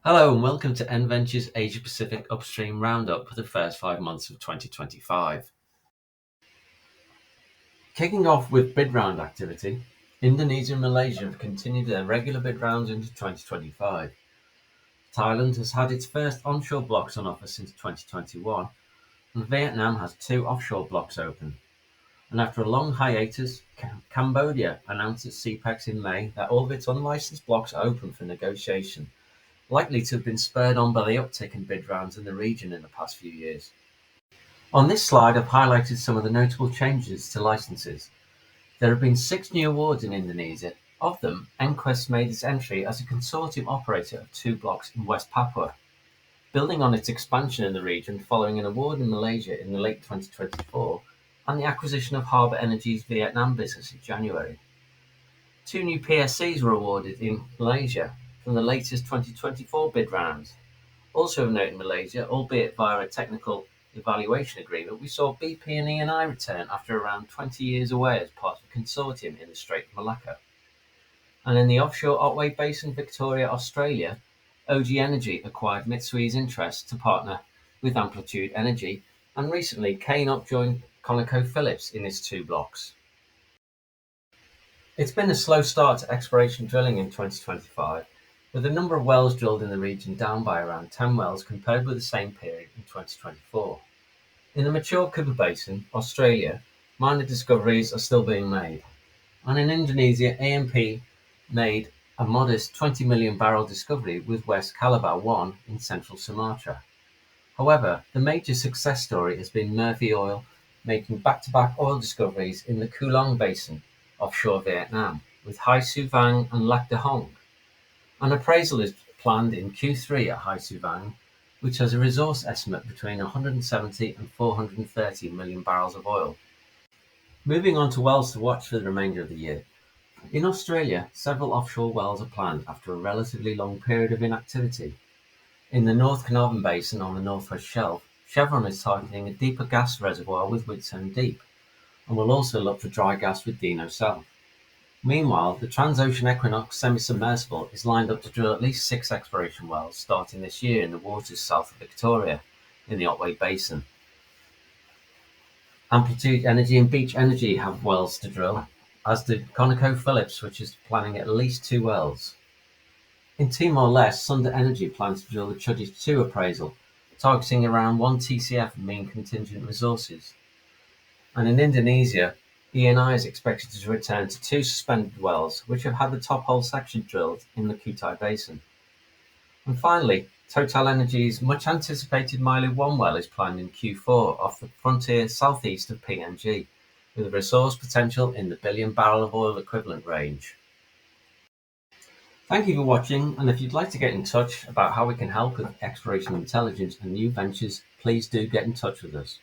Hello and welcome to NVentures Asia Pacific Upstream Roundup for the first 5 months of 2025. Kicking off with bid round activity, Indonesia and Malaysia have continued their regular bid rounds into 2025. Thailand has had its first onshore blocks on offer since 2021, and Vietnam has two offshore blocks open. And after a long hiatus, Cambodia announced at CPEX in May that all of its unlicensed blocks are open for negotiation, likely to have been spurred on by the uptick in bid rounds in the region in the past few years. On this slide, I've highlighted some of the notable changes to licenses. There have been 6 new awards in Indonesia. Of them, EnQuest made its entry as a consortium operator of 2 blocks in West Papua, building on its expansion in the region following an award in Malaysia in the late 2024 and the acquisition of Harbour Energy's Vietnam business in January. 2 new PSCs were awarded in Malaysia from the latest 2024 bid round. Also of note in Malaysia, albeit via a technical evaluation agreement, we saw BP and Eni return after around 20 years away as part of a consortium in the Strait of Malacca. And in the offshore Otway Basin, Victoria, Australia, OG Energy acquired Mitsui's interest to partner with Amplitude Energy, and recently Kane joined ConocoPhillips in its 2 blocks. It's been a slow start to exploration drilling in 2025, with the number of wells drilled in the region down by around 10 wells compared with the same period in 2024. In the mature Cooper Basin, Australia, minor discoveries are still being made, and in Indonesia, AMP made a modest 20 million barrel discovery with West Calabar 1 in central Sumatra. However, the major success story has been Murphy Oil making back-to-back oil discoveries in the Kulong Basin offshore Vietnam with Hai Su Vang and Lac Da Hong. An appraisal is planned in Q3 at Hai Su Vang, which has a resource estimate between 170 and 430 million barrels of oil. Moving on to wells to watch for the remainder of the year. In Australia, several offshore wells are planned after a relatively long period of inactivity. In the North Carnarvon Basin on the Northwest Shelf, Chevron is targeting a deeper gas reservoir with Whitsunday Deep, and will also look for dry gas with Dino South. Meanwhile, the Transocean Equinox semi-submersible is lined up to drill at least 6 exploration wells starting this year in the waters south of Victoria in the Otway Basin. Amplitude Energy and Beach Energy have wells to drill, as did ConocoPhillips, which is planning at least 2 wells. In Timor-Leste, Sunder Energy plans to drill the Chuddies 2 appraisal, targeting around 1 TCF of mean contingent resources. And in Indonesia, Eni is expected to return to 2 suspended wells, which have had the top hole section drilled in the Kutai Basin. And finally, TotalEnergies' much-anticipated Milo 1 well is planned in Q4 off the frontier southeast of PNG, with a resource potential in the billion barrel of oil equivalent range. Thank you for watching, and if you'd like to get in touch about how we can help with exploration intelligence and new ventures, please do get in touch with us.